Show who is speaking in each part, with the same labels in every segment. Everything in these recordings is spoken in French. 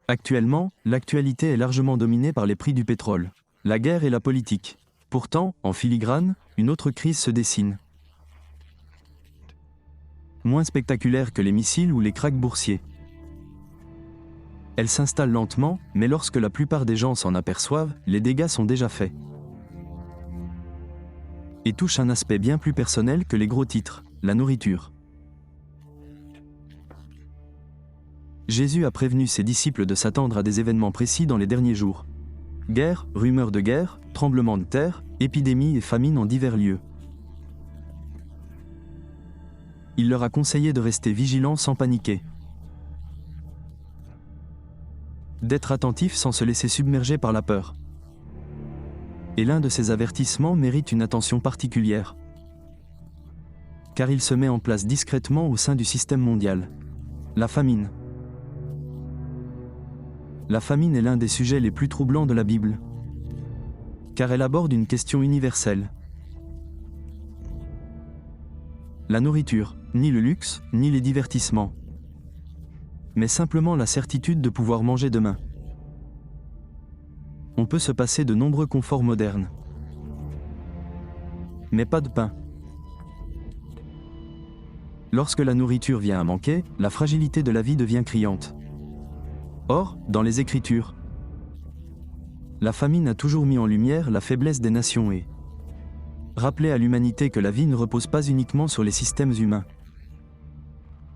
Speaker 1: Actuellement, l'actualité est largement dominée par les prix du pétrole, la guerre et la politique. Pourtant, en filigrane, une autre crise se dessine. Moins spectaculaire que les missiles ou les krachs boursiers. Elle s'installe lentement, mais lorsque la plupart des gens s'en aperçoivent, les dégâts sont déjà faits. Et touche un aspect bien plus personnel que les gros titres, la nourriture. Jésus a prévenu ses disciples de s'attendre à des événements précis dans les derniers jours. Guerre, rumeurs de guerre, tremblements de terre, épidémies et famines en divers lieux. Il leur a conseillé de rester vigilants sans paniquer. D'être attentifs sans se laisser submerger par la peur. Et l'un de ces avertissements mérite une attention particulière. Car il se met en place discrètement au sein du système mondial. La famine. La famine est l'un des sujets les plus troublants de la Bible. Car elle aborde une question universelle. La nourriture, ni le luxe, ni les divertissements. Mais simplement la certitude de pouvoir manger demain. On peut se passer de nombreux conforts modernes. Mais pas de pain. Lorsque la nourriture vient à manquer, la fragilité de la vie devient criante. Or, dans les Écritures, la famine a toujours mis en lumière la faiblesse des nations et rappelé à l'humanité que la vie ne repose pas uniquement sur les systèmes humains,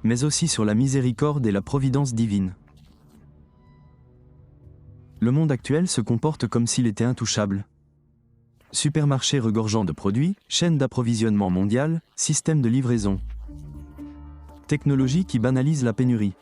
Speaker 1: mais aussi sur la miséricorde et la providence divine. Le monde actuel se comporte comme s'il était intouchable. Supermarchés regorgeant de produits, chaîne d'approvisionnement mondiale, système de livraison. Technologie qui banalise la pénurie.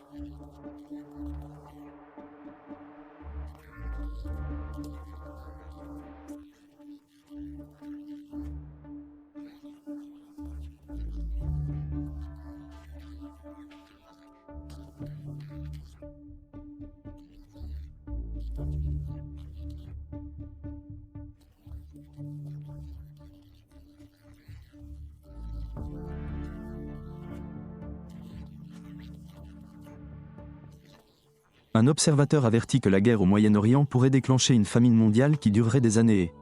Speaker 1: Un observateur avertit que la guerre au Moyen-Orient pourrait déclencher une famine mondiale qui durerait des années et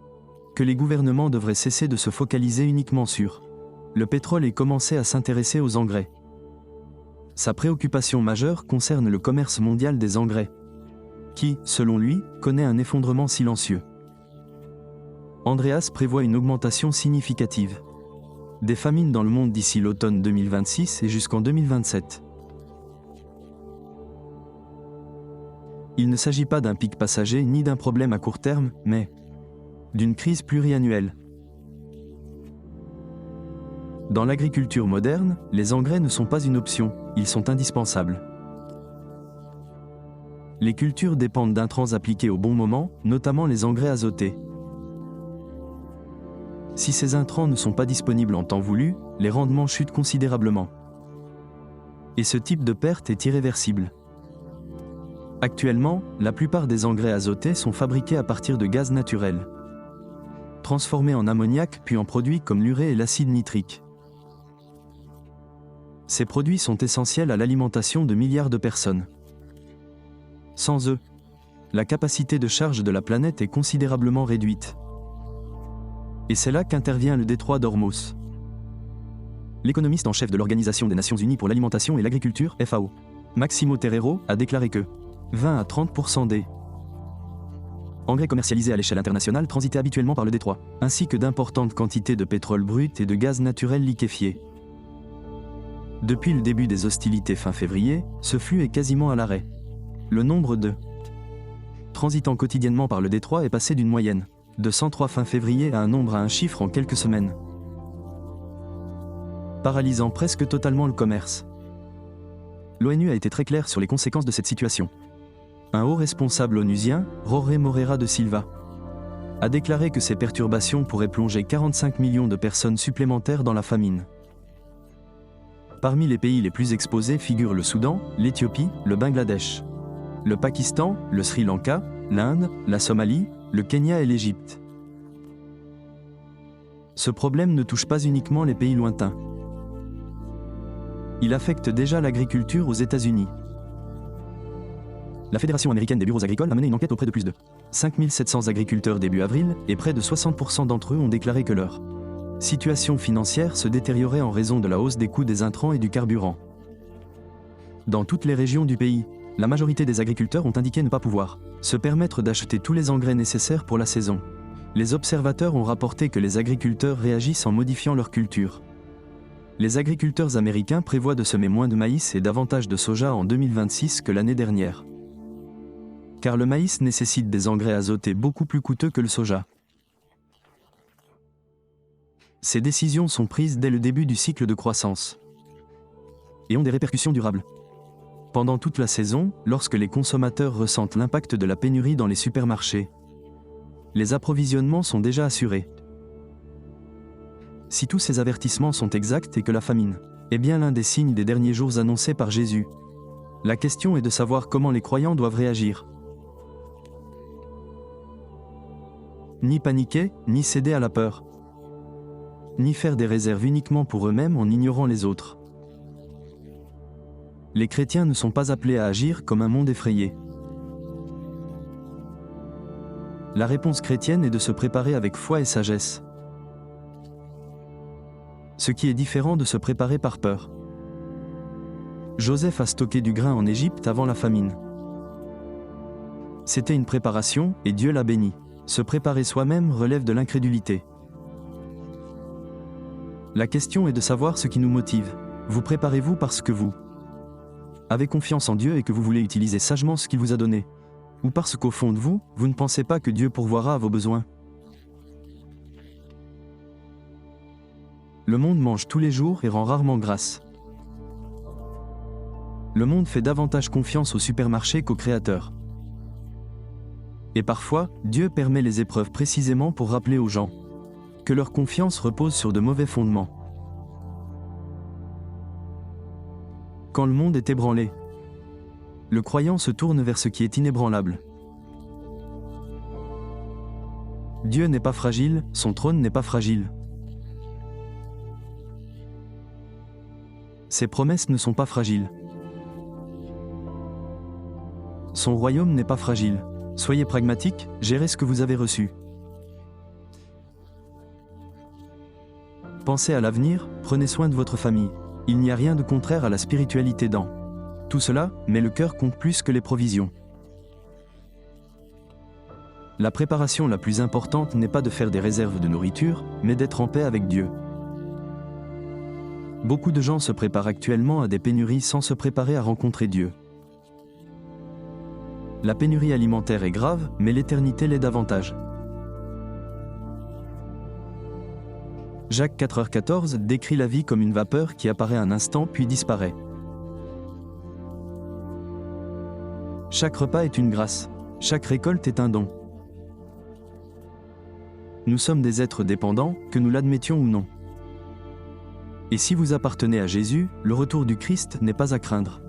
Speaker 1: que les gouvernements devraient cesser de se focaliser uniquement sur le pétrole et commencer à s'intéresser aux engrais. Sa préoccupation majeure concerne le commerce mondial des engrais, qui, selon lui, connaît un effondrement silencieux. Andreas prévoit une augmentation significative des famines dans le monde d'ici l'automne 2026 et jusqu'en 2027. Il ne s'agit pas d'un pic passager ni d'un problème à court terme, mais d'une crise pluriannuelle. Dans l'agriculture moderne, les engrais ne sont pas une option, ils sont indispensables. Les cultures dépendent d'intrants appliqués au bon moment, notamment les engrais azotés. Si ces intrants ne sont pas disponibles en temps voulu, les rendements chutent considérablement. Et ce type de perte est irréversible. Actuellement, la plupart des engrais azotés sont fabriqués à partir de gaz naturel, transformés en ammoniac puis en produits comme l'urée et l'acide nitrique. Ces produits sont essentiels à l'alimentation de milliards de personnes. Sans eux, la capacité de charge de la planète est considérablement réduite. Et c'est là qu'intervient le détroit d'Ormuz. L'économiste en chef de l'Organisation des Nations Unies pour l'alimentation et l'agriculture, FAO, Maximo Terrero, a déclaré que 20 à 30% des engrais commercialisés à l'échelle internationale transitaient habituellement par le détroit, ainsi que d'importantes quantités de pétrole brut et de gaz naturel liquéfié. Depuis le début des hostilités fin février, ce flux est quasiment à l'arrêt. Le nombre de transitant quotidiennement par le détroit est passé d'une moyenne de 103 fin février à un chiffre en quelques semaines, paralysant presque totalement le commerce. L'ONU a été très claire sur les conséquences de cette situation. Un haut responsable onusien, Jorge Moreira de Silva, a déclaré que ces perturbations pourraient plonger 45 millions de personnes supplémentaires dans la famine. Parmi les pays les plus exposés figurent le Soudan, l'Éthiopie, le Bangladesh, le Pakistan, le Sri Lanka, l'Inde, la Somalie, le Kenya et l'Égypte. Ce problème ne touche pas uniquement les pays lointains. Il affecte déjà l'agriculture aux États-Unis. La Fédération américaine des bureaux agricoles a mené une enquête auprès de plus de 5700 agriculteurs début avril, et près de 60% d'entre eux ont déclaré que leur situation financière se détériorait en raison de la hausse des coûts des intrants et du carburant. Dans toutes les régions du pays, la majorité des agriculteurs ont indiqué ne pas pouvoir se permettre d'acheter tous les engrais nécessaires pour la saison. Les observateurs ont rapporté que les agriculteurs réagissent en modifiant leur culture. Les agriculteurs américains prévoient de semer moins de maïs et davantage de soja en 2026 que l'année dernière. Car le maïs nécessite des engrais azotés beaucoup plus coûteux que le soja. Ces décisions sont prises dès le début du cycle de croissance et ont des répercussions durables. Pendant toute la saison, lorsque les consommateurs ressentent l'impact de la pénurie dans les supermarchés, les approvisionnements sont déjà assurés. Si tous ces avertissements sont exacts et que la famine est bien l'un des signes des derniers jours annoncés par Jésus, la question est de savoir comment les croyants doivent réagir. Ni paniquer, ni céder à la peur. Ni faire des réserves uniquement pour eux-mêmes en ignorant les autres. Les chrétiens ne sont pas appelés à agir comme un monde effrayé. La réponse chrétienne est de se préparer avec foi et sagesse. Ce qui est différent de se préparer par peur. Joseph a stocké du grain en Égypte avant la famine. C'était une préparation, et Dieu l'a béni. Se préparer soi-même relève de l'incrédulité. La question est de savoir ce qui nous motive. Vous préparez-vous parce que vous avez confiance en Dieu et que vous voulez utiliser sagement ce qu'il vous a donné? Ou parce qu'au fond de vous, vous ne pensez pas que Dieu pourvoira à vos besoins? Le monde mange tous les jours et rend rarement grâce. Le monde fait davantage confiance au supermarché qu'au Créateur. Et parfois, Dieu permet les épreuves précisément pour rappeler aux gens que leur confiance repose sur de mauvais fondements. Quand le monde est ébranlé, le croyant se tourne vers ce qui est inébranlable. Dieu n'est pas fragile, son trône n'est pas fragile. Ses promesses ne sont pas fragiles. Son royaume n'est pas fragile. Soyez pragmatique, gérez ce que vous avez reçu. Pensez à l'avenir, prenez soin de votre famille. Il n'y a rien de contraire à la spiritualité dans tout cela, mais le cœur compte plus que les provisions. La préparation la plus importante n'est pas de faire des réserves de nourriture, mais d'être en paix avec Dieu. Beaucoup de gens se préparent actuellement à des pénuries sans se préparer à rencontrer Dieu. La pénurie alimentaire est grave, mais l'éternité l'est davantage. Jacques 4h14 décrit la vie comme une vapeur qui apparaît un instant puis disparaît. Chaque repas est une grâce. Chaque récolte est un don. Nous sommes des êtres dépendants, que nous l'admettions ou non. Et si vous appartenez à Jésus, le retour du Christ n'est pas à craindre.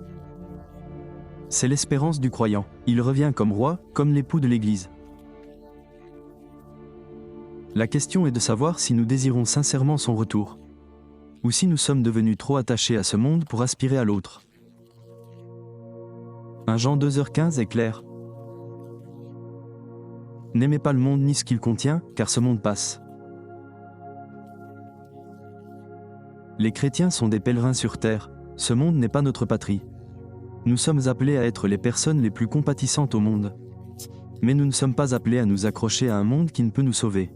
Speaker 1: C'est l'espérance du croyant. Il revient comme roi, comme l'époux de l'Église. La question est de savoir si nous désirons sincèrement son retour, ou si nous sommes devenus trop attachés à ce monde pour aspirer à l'autre. 1 Jean 2h15 est clair. N'aimez pas le monde ni ce qu'il contient, car ce monde passe. Les chrétiens sont des pèlerins sur terre, ce monde n'est pas notre patrie. Nous sommes appelés à être les personnes les plus compatissantes au monde. Mais nous ne sommes pas appelés à nous accrocher à un monde qui ne peut nous sauver.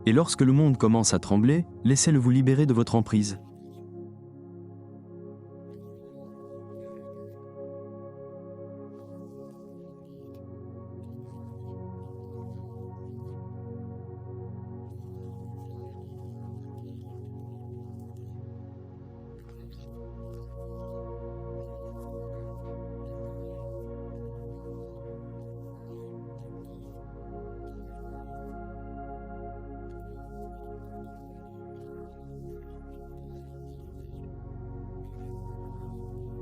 Speaker 1: Et lorsque le monde commence à trembler, laissez-le vous libérer de votre emprise.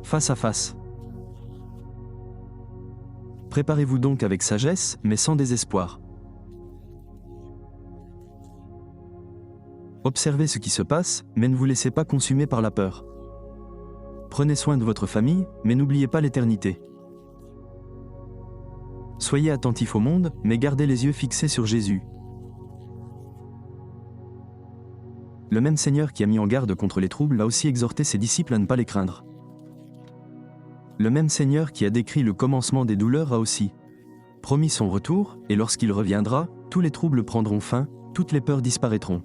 Speaker 1: Face à face. Préparez-vous donc avec sagesse, mais sans désespoir. Observez ce qui se passe, mais ne vous laissez pas consumer par la peur. Prenez soin de votre famille, mais n'oubliez pas l'éternité. Soyez attentifs au monde, mais gardez les yeux fixés sur Jésus. Le même Seigneur qui a mis en garde contre les troubles a aussi exhorté ses disciples à ne pas les craindre. Le même Seigneur qui a décrit le commencement des douleurs a aussi promis son retour, et lorsqu'il reviendra, tous les troubles prendront fin, toutes les peurs disparaîtront.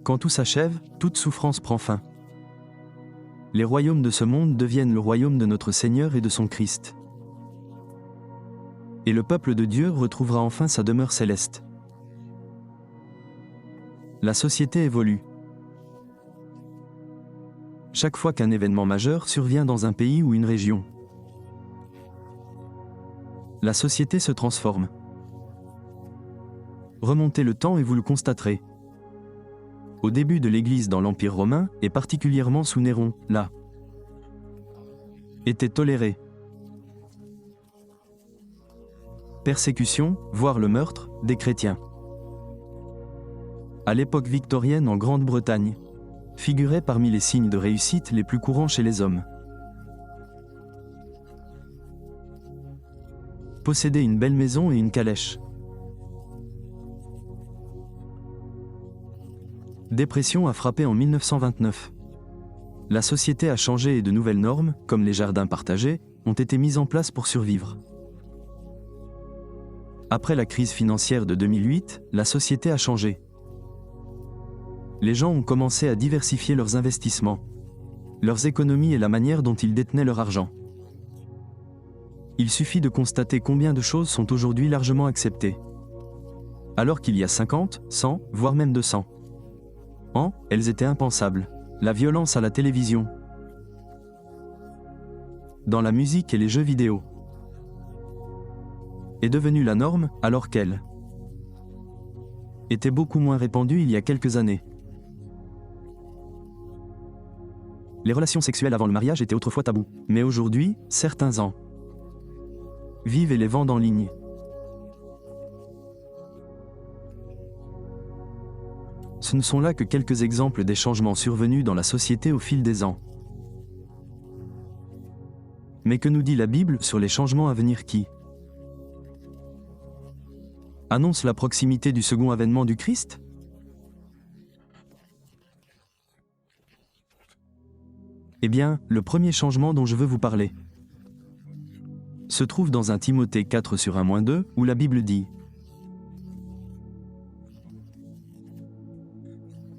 Speaker 1: Quand tout s'achève, toute souffrance prend fin. Les royaumes de ce monde deviennent le royaume de notre Seigneur et de son Christ. Et le peuple de Dieu retrouvera enfin sa demeure céleste. La société évolue. Chaque fois qu'un événement majeur survient dans un pays ou une région, la société se transforme. Remontez le temps et vous le constaterez. Au début de l'Église dans l'Empire romain, et particulièrement sous Néron, là, était toléré. Persécution, voire le meurtre, des chrétiens. À l'époque victorienne en Grande-Bretagne, figurait parmi les signes de réussite les plus courants chez les hommes. Posséder une belle maison et une calèche. Dépression a frappé en 1929. La société a changé et de nouvelles normes, comme les jardins partagés, ont été mises en place pour survivre. Après la crise financière de 2008, la société a changé. Les gens ont commencé à diversifier leurs investissements, leurs économies et la manière dont ils détenaient leur argent. Il suffit de constater combien de choses sont aujourd'hui largement acceptées. Alors qu'il y a 50, 100, voire même 200 ans, elles étaient impensables. La violence à la télévision, dans la musique et les jeux vidéo, est devenue la norme alors qu'elle était beaucoup moins répandue il y a quelques années. Les relations sexuelles avant le mariage étaient autrefois tabous, mais aujourd'hui, certains en vivent et les vendent en ligne. Ce ne sont là que quelques exemples des changements survenus dans la société au fil des ans. Mais que nous dit la Bible sur les changements à venir qui annonce la proximité du second avènement du Christ ? Eh bien, le premier changement dont je veux vous parler se trouve dans 1 Timothée 4:1-2, où la Bible dit :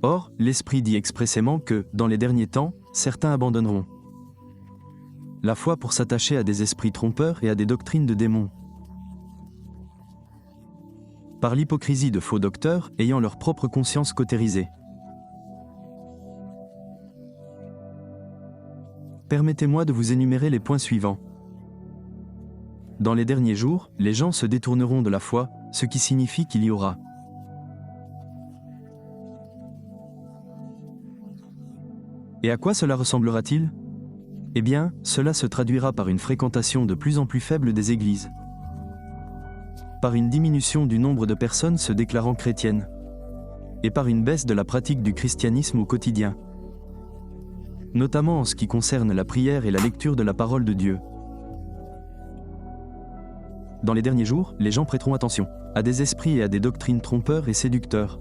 Speaker 1: Or, l'Esprit dit expressément que, dans les derniers temps, certains abandonneront la foi pour s'attacher à des esprits trompeurs et à des doctrines de démons, par l'hypocrisie de faux docteurs ayant leur propre conscience cautérisée. Permettez-moi de vous énumérer les points suivants. Dans les derniers jours, les gens se détourneront de la foi, ce qui signifie qu'il y aura Et à quoi cela ressemblera-t-il ? Eh bien, cela se traduira par une fréquentation de plus en plus faible des églises, par une diminution du nombre de personnes se déclarant chrétiennes, et par une baisse de la pratique du christianisme au quotidien, notamment en ce qui concerne la prière et la lecture de la parole de Dieu. Dans les derniers jours, les gens prêteront attention à des esprits et à des doctrines trompeurs et séducteurs,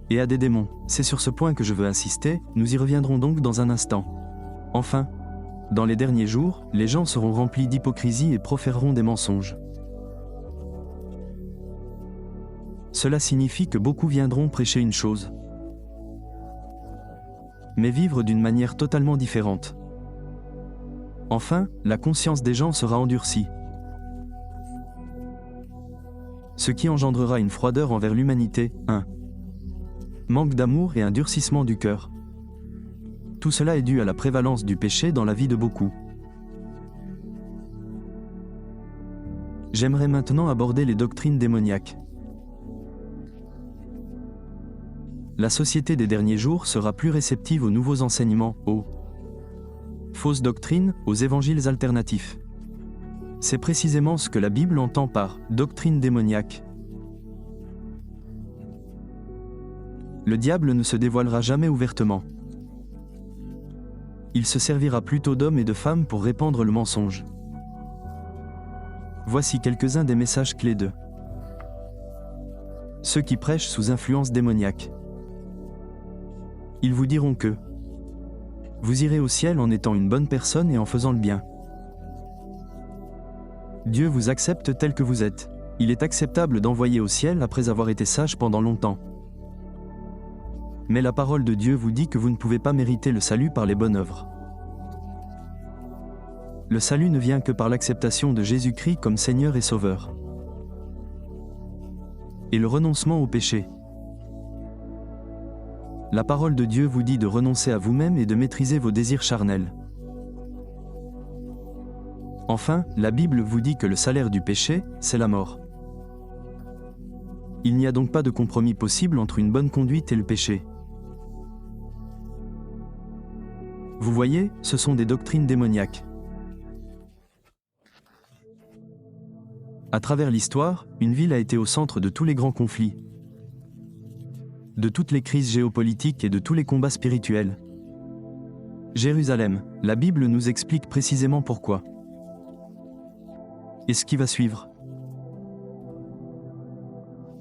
Speaker 1: et à des démons. C'est sur ce point que je veux insister, nous y reviendrons donc dans un instant. Enfin, dans les derniers jours, les gens seront remplis d'hypocrisie et proféreront des mensonges. Cela signifie que beaucoup viendront prêcher une chose, mais vivre d'une manière totalement différente. Enfin, la conscience des gens sera endurcie, ce qui engendrera une froideur envers l'humanité, un manque d'amour et un durcissement du cœur. Tout cela est dû à la prévalence du péché dans la vie de beaucoup. J'aimerais maintenant aborder les doctrines démoniaques. La société des derniers jours sera plus réceptive aux nouveaux enseignements, aux fausses doctrines, aux évangiles alternatifs. C'est précisément ce que la Bible entend par doctrine démoniaque. Le diable ne se dévoilera jamais ouvertement. Il se servira plutôt d'hommes et de femmes pour répandre le mensonge. Voici quelques-uns des messages clés de ceux qui prêchent sous influence démoniaque. Ils vous diront que vous irez au ciel en étant une bonne personne et en faisant le bien. Dieu vous accepte tel que vous êtes. Il est acceptable d'envoyer au ciel après avoir été sage pendant longtemps. Mais la parole de Dieu vous dit que vous ne pouvez pas mériter le salut par les bonnes œuvres. Le salut ne vient que par l'acceptation de Jésus-Christ comme Seigneur et Sauveur. Et le renoncement au péché. La parole de Dieu vous dit de renoncer à vous-même et de maîtriser vos désirs charnels. Enfin, la Bible vous dit que le salaire du péché, c'est la mort. Il n'y a donc pas de compromis possible entre une bonne conduite et le péché. Vous voyez, ce sont des doctrines démoniaques. À travers l'histoire, une ville a été au centre de tous les grands conflits, de toutes les crises géopolitiques et de tous les combats spirituels. Jérusalem, la Bible nous explique précisément pourquoi. Et ce qui va suivre.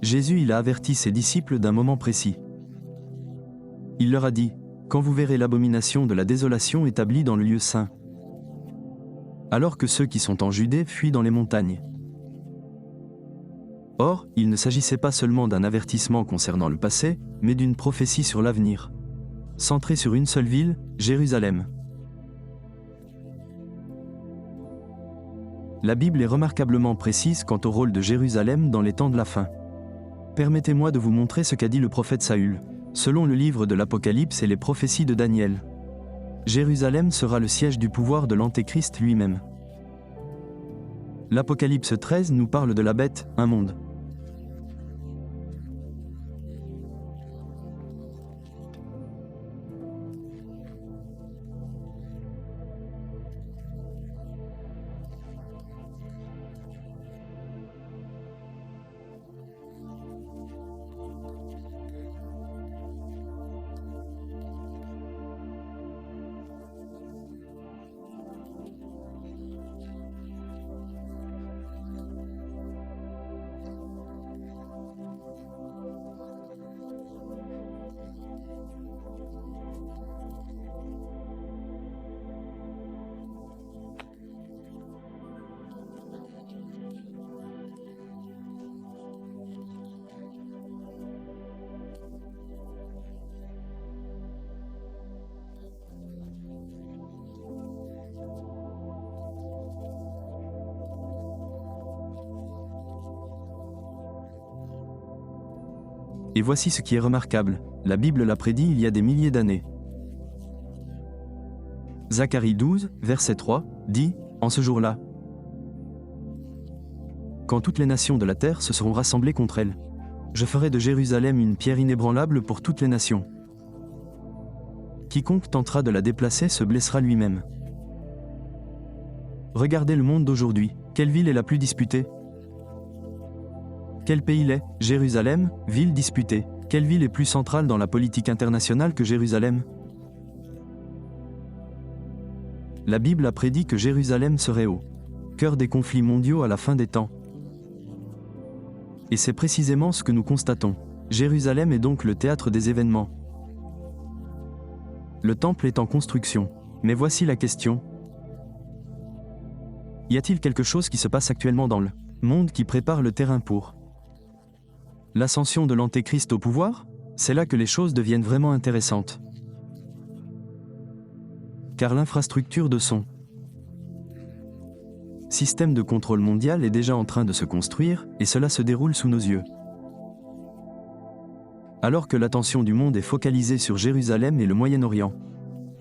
Speaker 1: Jésus il a averti ses disciples d'un moment précis. Il leur a dit, « Quand vous verrez l'abomination de la désolation établie dans le lieu saint, alors que ceux qui sont en Judée fuient dans les montagnes. » Or, il ne s'agissait pas seulement d'un avertissement concernant le passé, mais d'une prophétie sur l'avenir, centrée sur une seule ville, Jérusalem. La Bible est remarquablement précise quant au rôle de Jérusalem dans les temps de la fin. Permettez-moi de vous montrer ce qu'a dit le prophète Saül, selon le livre de l'Apocalypse et les prophéties de Daniel. Jérusalem sera le siège du pouvoir de l'Antéchrist lui-même. L'Apocalypse 13 nous parle de la bête, un monde. Et voici ce qui est remarquable, la Bible l'a prédit il y a des milliers d'années. Zacharie 12, verset 3, dit, « En ce jour-là, quand toutes les nations de la terre se seront rassemblées contre elle, je ferai de Jérusalem une pierre inébranlable pour toutes les nations. Quiconque tentera de la déplacer se blessera lui-même. » Regardez le monde d'aujourd'hui, quelle ville est la plus disputée ? Quel pays l'est ? Jérusalem, ville disputée. Quelle ville est plus centrale dans la politique internationale que Jérusalem ? La Bible a prédit que Jérusalem serait au cœur des conflits mondiaux à la fin des temps. Et c'est précisément ce que nous constatons. Jérusalem est donc le théâtre des événements. Le temple est en construction. Mais voici la question. Y a-t-il quelque chose qui se passe actuellement dans le monde qui prépare le terrain pour l'ascension de l'Antéchrist au pouvoir ? C'est là que les choses deviennent vraiment intéressantes. Car l'infrastructure de son système de contrôle mondial est déjà en train de se construire, et cela se déroule sous nos yeux. Alors que l'attention du monde est focalisée sur Jérusalem et le Moyen-Orient,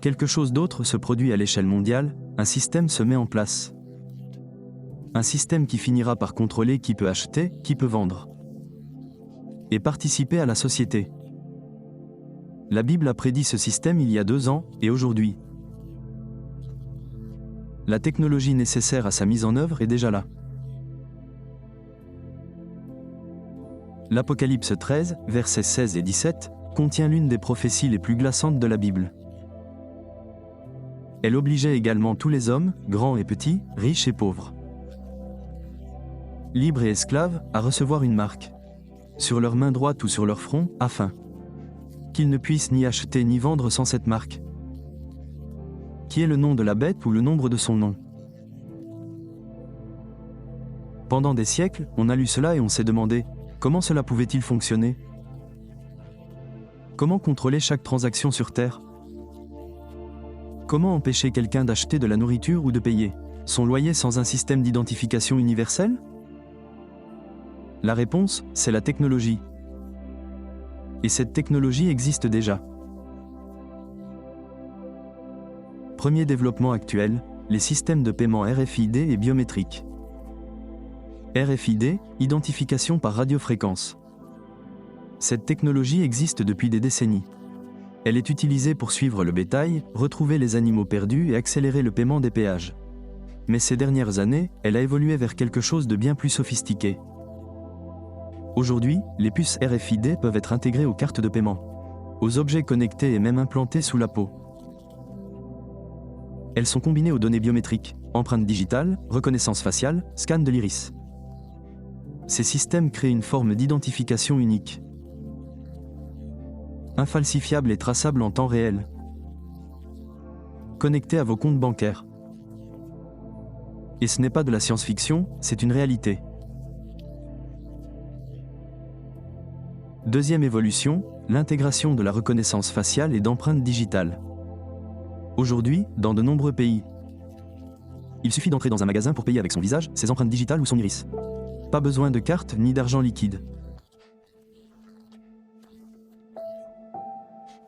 Speaker 1: quelque chose d'autre se produit à l'échelle mondiale, un système se met en place. Un système qui finira par contrôler qui peut acheter, qui peut vendre, et participer à la société. La Bible a prédit ce système il y a 2 ans, et aujourd'hui, la technologie nécessaire à sa mise en œuvre est déjà là. L'Apocalypse 13, versets 16 et 17, contient l'une des prophéties les plus glaçantes de la Bible. Elle obligeait également tous les hommes, grands et petits, riches et pauvres, libres et esclaves, à recevoir une marque sur leur main droite ou sur leur front, afin qu'ils ne puissent ni acheter ni vendre sans cette marque, qui est le nom de la bête ou le nombre de son nom. Pendant des siècles, on a lu cela et on s'est demandé, comment cela pouvait-il fonctionner? Comment contrôler chaque transaction sur Terre? Comment empêcher quelqu'un d'acheter de la nourriture ou de payer son loyer sans un système d'identification universel? La réponse, c'est la technologie. Et cette technologie existe déjà. Premier développement actuel, les systèmes de paiement RFID et biométriques. RFID, identification par radiofréquence. Cette technologie existe depuis des décennies. Elle est utilisée pour suivre le bétail, retrouver les animaux perdus et accélérer le paiement des péages. Mais ces dernières années, elle a évolué vers quelque chose de bien plus sophistiqué. Aujourd'hui, les puces RFID peuvent être intégrées aux cartes de paiement, aux objets connectés et même implantés sous la peau. Elles sont combinées aux données biométriques, empreintes digitales, reconnaissance faciale, scan de l'iris. Ces systèmes créent une forme d'identification unique, infalsifiable et traçable en temps réel, connectée à vos comptes bancaires. Et ce n'est pas de la science-fiction, c'est une réalité. Deuxième évolution, l'intégration de la reconnaissance faciale et d'empreintes digitales. Aujourd'hui, dans de nombreux pays, il suffit d'entrer dans un magasin pour payer avec son visage, ses empreintes digitales ou son iris. Pas besoin de carte ni d'argent liquide.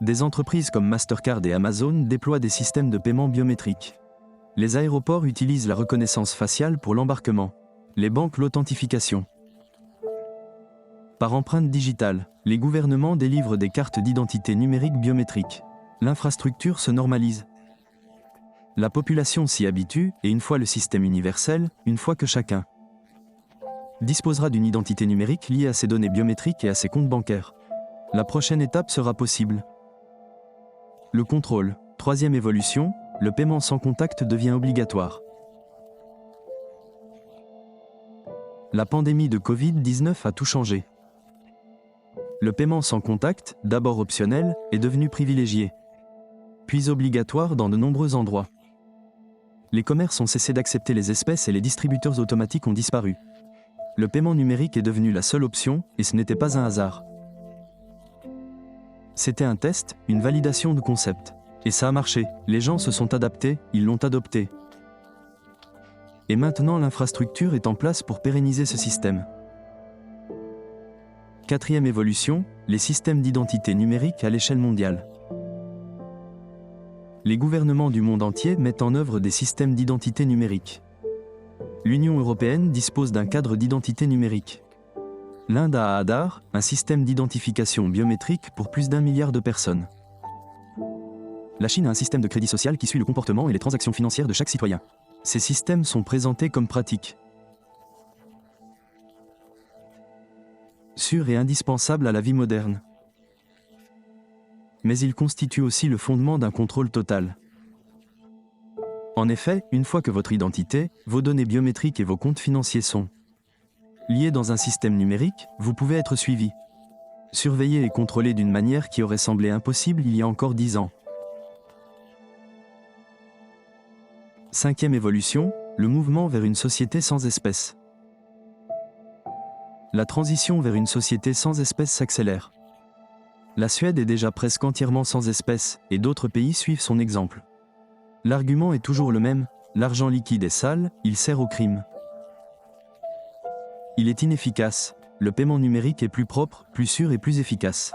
Speaker 1: Des entreprises comme Mastercard et Amazon déploient des systèmes de paiement biométriques. Les aéroports utilisent la reconnaissance faciale pour l'embarquement. Les banques l'authentification. Par empreinte digitale, les gouvernements délivrent des cartes d'identité numérique biométriques. L'infrastructure se normalise. La population s'y habitue et une fois le système universel, une fois que chacun disposera d'une identité numérique liée à ses données biométriques et à ses comptes bancaires, la prochaine étape sera possible. Le contrôle. Troisième évolution, le paiement sans contact devient obligatoire. La pandémie de Covid-19 a tout changé. Le paiement sans contact, d'abord optionnel, est devenu privilégié, puis obligatoire dans de nombreux endroits. Les commerces ont cessé d'accepter les espèces et les distributeurs automatiques ont disparu. Le paiement numérique est devenu la seule option, et ce n'était pas un hasard. C'était un test, une validation de concept. Et ça a marché, les gens se sont adaptés, ils l'ont adopté. Et maintenant l'infrastructure est en place pour pérenniser ce système. Quatrième évolution, les systèmes d'identité numérique à l'échelle mondiale. Les gouvernements du monde entier mettent en œuvre des systèmes d'identité numérique. L'Union européenne dispose d'un cadre d'identité numérique. L'Inde a Aadhaar, un système d'identification biométrique pour plus d'1 milliard de personnes. La Chine a un système de crédit social qui suit le comportement et les transactions financières de chaque citoyen. Ces systèmes sont présentés comme pratiques, sûrs et indispensables à la vie moderne. Mais ils constituent aussi le fondement d'un contrôle total. En effet, une fois que votre identité, vos données biométriques et vos comptes financiers sont liés dans un système numérique, vous pouvez être suivi, surveillé et contrôlé d'une manière qui aurait semblé impossible il y a encore 10 ans. Cinquième évolution, le mouvement vers une société sans espèces. La transition vers une société sans espèces s'accélère. La Suède est déjà presque entièrement sans espèces, et d'autres pays suivent son exemple. L'argument est toujours le même, l'argent liquide est sale, il sert au crime. Il est inefficace, le paiement numérique est plus propre, plus sûr et plus efficace.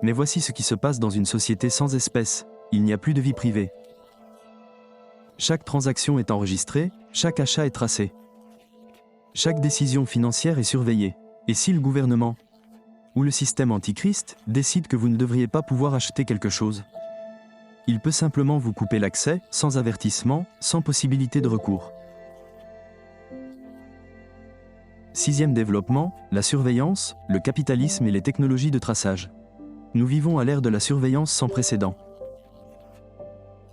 Speaker 1: Mais voici ce qui se passe dans une société sans espèces, il n'y a plus de vie privée. Chaque transaction est enregistrée, chaque achat est tracé. Chaque décision financière est surveillée. Et si le gouvernement ou le système antichrist décide que vous ne devriez pas pouvoir acheter quelque chose, il peut simplement vous couper l'accès, sans avertissement, sans possibilité de recours. Sixième développement, la surveillance, le capitalisme et les technologies de traçage. Nous vivons à l'ère de la surveillance sans précédent.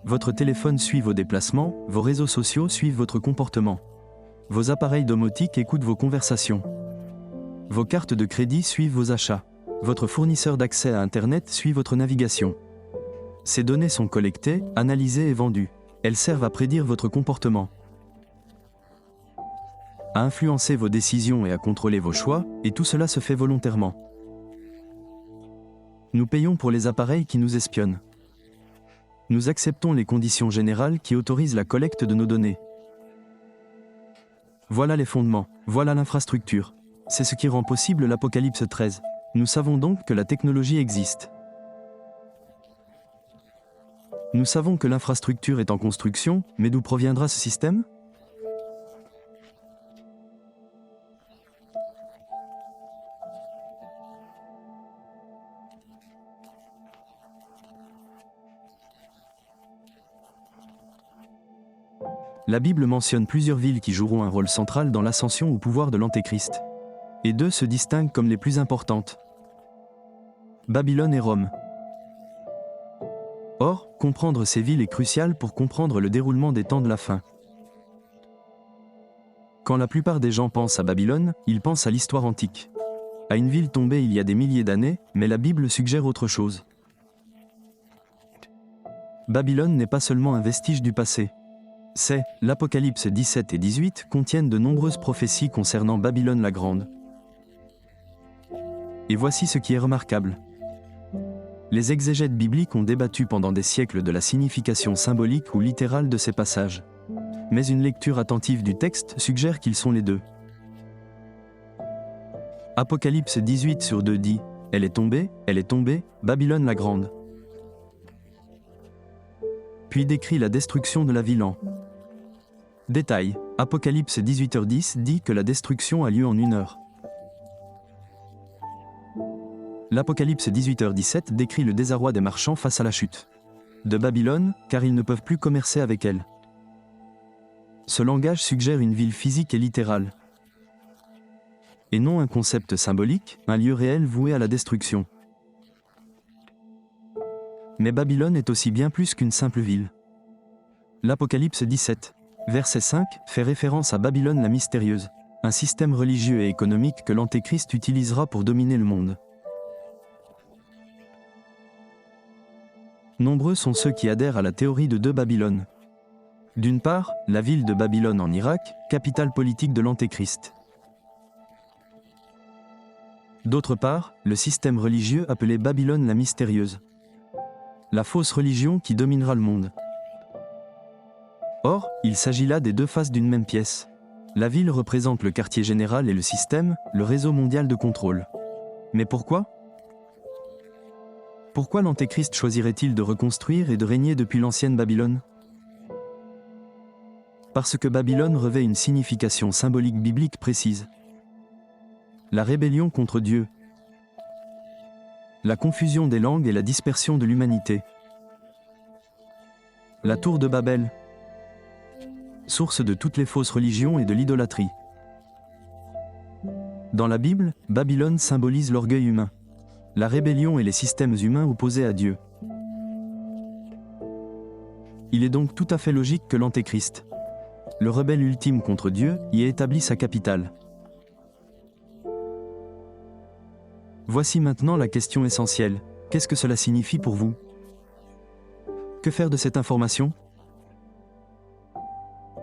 Speaker 1: Votre téléphone suit vos déplacements, vos réseaux sociaux suivent votre comportement. Vos appareils domotiques écoutent vos conversations. Vos cartes de crédit suivent vos achats. Votre fournisseur d'accès à Internet suit votre navigation. Ces données sont collectées, analysées et vendues. Elles servent à prédire votre comportement, à influencer vos décisions et à contrôler vos choix, et tout cela se fait volontairement. Nous payons pour les appareils qui nous espionnent. Nous acceptons les conditions générales qui autorisent la collecte de nos données. Voilà les fondements, voilà l'infrastructure. C'est ce qui rend possible l'Apocalypse 13. Nous savons donc que la technologie existe. Nous savons que l'infrastructure est en construction, mais d'où proviendra ce système ? La Bible mentionne plusieurs villes qui joueront un rôle central dans l'ascension au pouvoir de l'Antéchrist. Et deux se distinguent comme les plus importantes. Babylone et Rome. Or, comprendre ces villes est crucial pour comprendre le déroulement des temps de la fin. Quand la plupart des gens pensent à Babylone, ils pensent à l'histoire antique. À une ville tombée il y a des milliers d'années, mais la Bible suggère autre chose. Babylone n'est pas seulement un vestige du passé. L'Apocalypse 17 et 18 contiennent de nombreuses prophéties concernant Babylone la Grande. Et voici ce qui est remarquable. Les exégètes bibliques ont débattu pendant des siècles de la signification symbolique ou littérale de ces passages. Mais une lecture attentive du texte suggère qu'ils sont les deux. Apocalypse 18/2 dit « Elle est tombée, Babylone la Grande ». Puis décrit la destruction de la ville en détail. Apocalypse 18h10 dit que la destruction a lieu en 1 heure. L'Apocalypse 18h17 décrit le désarroi des marchands face à la chute de Babylone, car ils ne peuvent plus commercer avec elle. Ce langage suggère une ville physique et littérale, et non un concept symbolique, un lieu réel voué à la destruction. Mais Babylone est aussi bien plus qu'une simple ville. L'Apocalypse 17, verset 5, fait référence à Babylone la mystérieuse, un système religieux et économique que l'Antéchrist utilisera pour dominer le monde. Nombreux sont ceux qui adhèrent à la théorie de deux Babylones. D'une part, la ville de Babylone en Irak, capitale politique de l'Antéchrist. D'autre part, le système religieux appelé Babylone la mystérieuse. La fausse religion qui dominera le monde. Or, il s'agit là des deux faces d'une même pièce. La ville représente le quartier général et le système, le réseau mondial de contrôle. Mais pourquoi ? Pourquoi l'Antéchrist choisirait-il de reconstruire et de régner depuis l'ancienne Babylone ? Parce que Babylone revêt une signification symbolique biblique précise. La rébellion contre Dieu. La confusion des langues et la dispersion de l'humanité. La tour de Babel. Source de toutes les fausses religions et de l'idolâtrie. Dans la Bible, Babylone symbolise l'orgueil humain, la rébellion et les systèmes humains opposés à Dieu. Il est donc tout à fait logique que l'Antéchrist, le rebelle ultime contre Dieu, y ait établi sa capitale. Voici maintenant la question essentielle. Qu'est-ce que cela signifie pour vous ? Que faire de cette information ?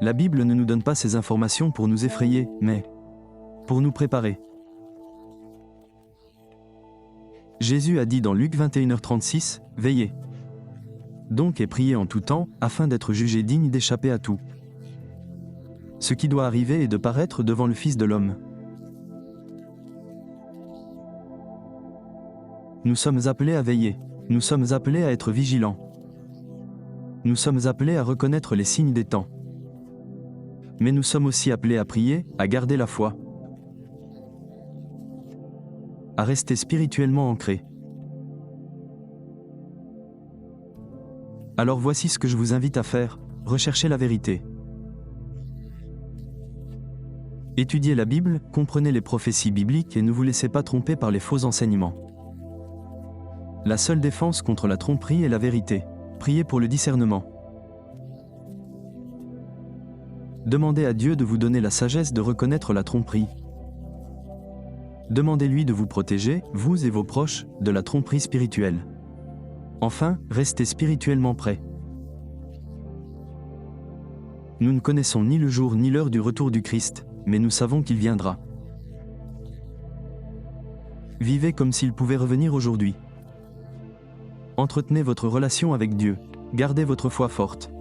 Speaker 1: La Bible ne nous donne pas ces informations pour nous effrayer, mais pour nous préparer. Jésus a dit dans Luc 21h36, « Veillez donc et priez en tout temps, afin d'être jugés dignes d'échapper à tout. Ce qui doit arriver est de paraître devant le Fils de l'homme. » Nous sommes appelés à veiller. Nous sommes appelés à être vigilants. Nous sommes appelés à reconnaître les signes des temps. Mais nous sommes aussi appelés à prier, à garder la foi, à rester spirituellement ancrés. Alors voici ce que je vous invite à faire, recherchez la vérité. Étudiez la Bible, comprenez les prophéties bibliques et ne vous laissez pas tromper par les faux enseignements. La seule défense contre la tromperie est la vérité. Priez pour le discernement. Demandez à Dieu de vous donner la sagesse de reconnaître la tromperie. Demandez-lui de vous protéger, vous et vos proches, de la tromperie spirituelle. Enfin, restez spirituellement prêts. Nous ne connaissons ni le jour ni l'heure du retour du Christ, mais nous savons qu'il viendra. Vivez comme s'il pouvait revenir aujourd'hui. Entretenez votre relation avec Dieu, gardez votre foi forte.